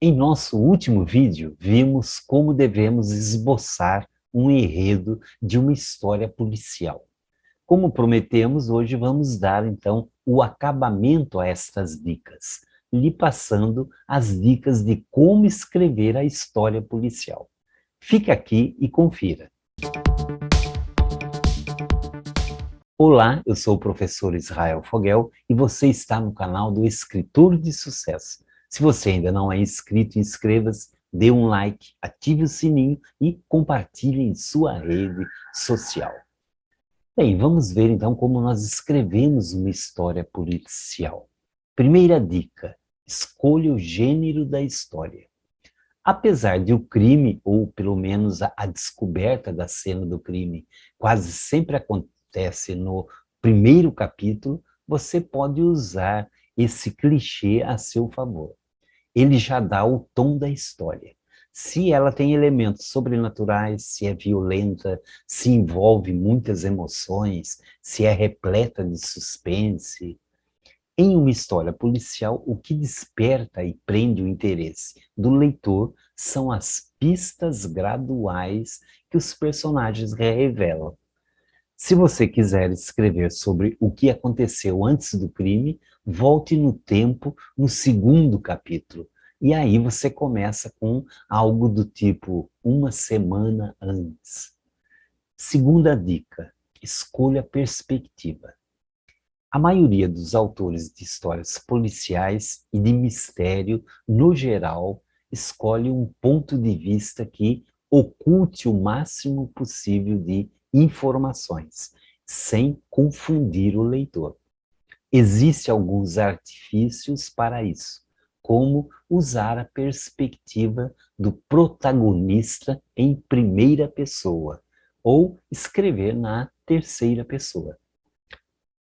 Em nosso último vídeo, vimos como devemos esboçar um enredo de uma história policial. Como prometemos, hoje vamos dar, então, o acabamento a estas dicas, lhe passando as dicas de como escrever a história policial. Fique aqui e confira. Olá, eu sou o professor Israel Fogel e você está no canal do Escritor de Sucesso. Se você ainda não é inscrito, inscreva-se, dê um like, ative o sininho e compartilhe em sua rede social. Bem, vamos ver então como nós escrevemos uma história policial. Primeira dica: escolha o gênero da história. Apesar de o crime, ou pelo menos a descoberta da cena do crime, quase sempre acontece no primeiro capítulo, você pode usar esse clichê a seu favor. Ele já dá o tom da história. Se ela tem elementos sobrenaturais, se é violenta, se envolve muitas emoções, se é repleta de suspense. Em uma história policial, o que desperta e prende o interesse do leitor são as pistas graduais que os personagens revelam. Se você quiser escrever sobre o que aconteceu antes do crime, volte no tempo no segundo capítulo. E aí você começa com algo do tipo uma semana antes. Segunda dica: escolha perspectiva. A maioria dos autores de histórias policiais e de mistério, no geral, escolhe um ponto de vista que oculte o máximo possível de informações, sem confundir o leitor. Existem alguns artifícios para isso, como usar a perspectiva do protagonista em primeira pessoa, ou escrever na terceira pessoa.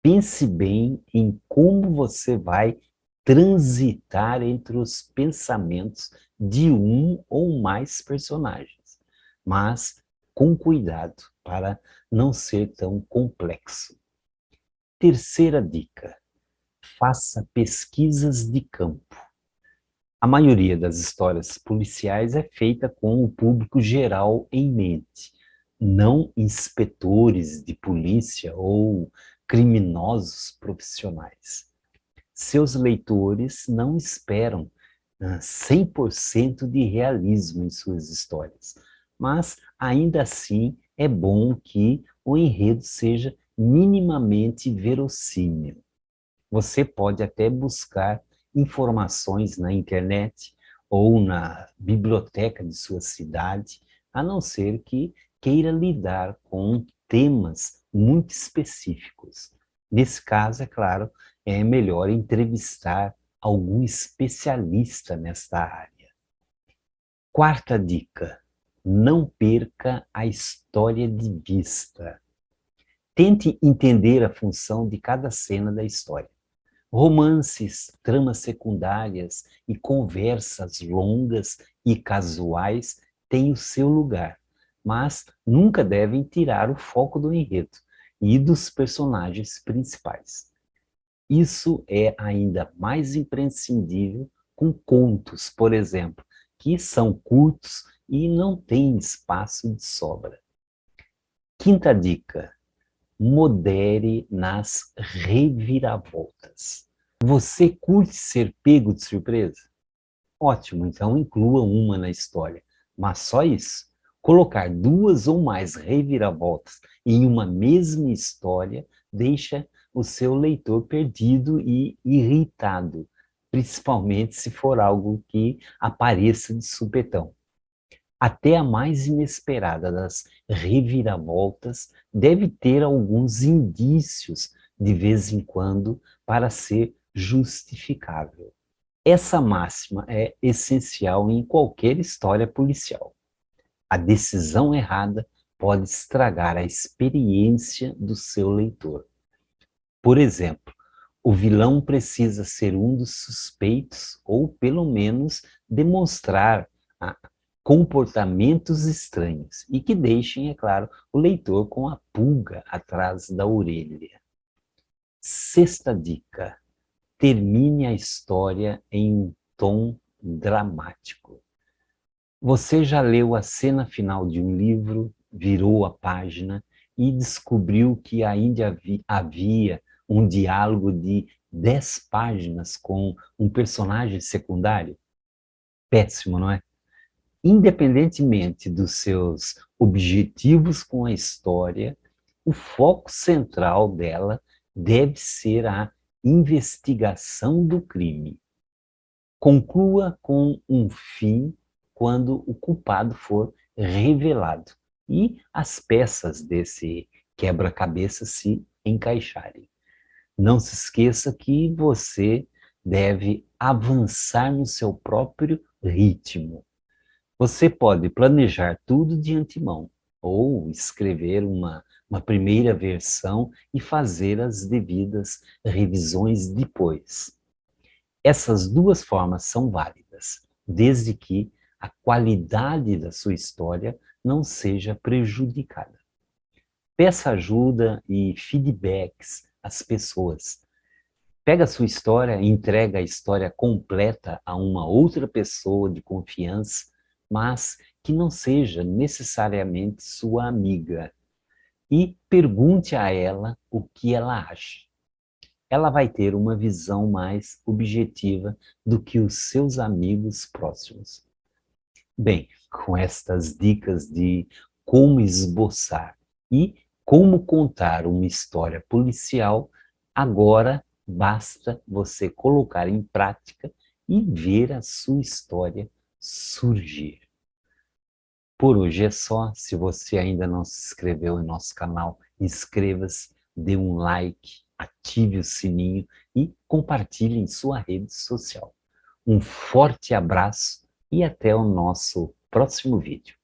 Pense bem em como você vai transitar entre os pensamentos de um ou mais personagens, mas com cuidado para não ser tão complexo. Terceira dica: faça pesquisas de campo. A maioria das histórias policiais é feita com o público geral em mente, não inspetores de polícia ou criminosos profissionais. Seus leitores não esperam 100% de realismo em suas histórias, mas ainda assim é bom que o enredo seja minimamente verossímil. Você pode até buscar informações na internet ou na biblioteca de sua cidade, a não ser que queira lidar com temas muito específicos. Nesse caso, é claro, é melhor entrevistar algum especialista nesta área. Quarta dica: não perca a história de vista. Tente entender a função de cada cena da história. Romances, tramas secundárias e conversas longas e casuais têm o seu lugar, mas nunca devem tirar o foco do enredo e dos personagens principais. Isso é ainda mais imprescindível com contos, por exemplo, que são curtos e não têm espaço de sobra. Quinta dica: modere nas reviravoltas. Você curte ser pego de surpresa? Ótimo, então inclua uma na história. Mas só isso. Colocar duas ou mais reviravoltas em uma mesma história deixa o seu leitor perdido e irritado, principalmente se for algo que apareça de supetão. Até a mais inesperada das reviravoltas deve ter alguns indícios, de vez em quando, para ser justificável. Essa máxima é essencial em qualquer história policial. A decisão errada pode estragar a experiência do seu leitor. Por exemplo, o vilão precisa ser um dos suspeitos ou, pelo menos, demonstrar comportamentos estranhos e que deixem, é claro, o leitor com a pulga atrás da orelha. Sexta dica: termine a história em um tom dramático. Você já leu a cena final de um livro, virou a página e descobriu que ainda havia um diálogo de 10 páginas com um personagem secundário? Péssimo, não é? Independentemente dos seus objetivos com a história, o foco central dela deve ser a investigação do crime. Conclua com um fim quando o culpado for revelado e as peças desse quebra-cabeça se encaixarem. Não se esqueça que você deve avançar no seu próprio ritmo. Você pode planejar tudo de antemão ou escrever uma primeira versão e fazer as devidas revisões depois. Essas duas formas são válidas, desde que a qualidade da sua história não seja prejudicada. Peça ajuda e feedbacks às pessoas. Pega a sua história e entrega a história completa a uma outra pessoa de confiança, mas que não seja necessariamente sua amiga. E pergunte a ela o que ela acha. Ela vai ter uma visão mais objetiva do que os seus amigos próximos. Bem, com estas dicas de como esboçar e como contar uma história policial, agora basta você colocar em prática e ver a sua história surgir. Por hoje é só. Se você ainda não se inscreveu em nosso canal, inscreva-se, dê um like, ative o sininho e compartilhe em sua rede social. Um forte abraço e até o nosso próximo vídeo.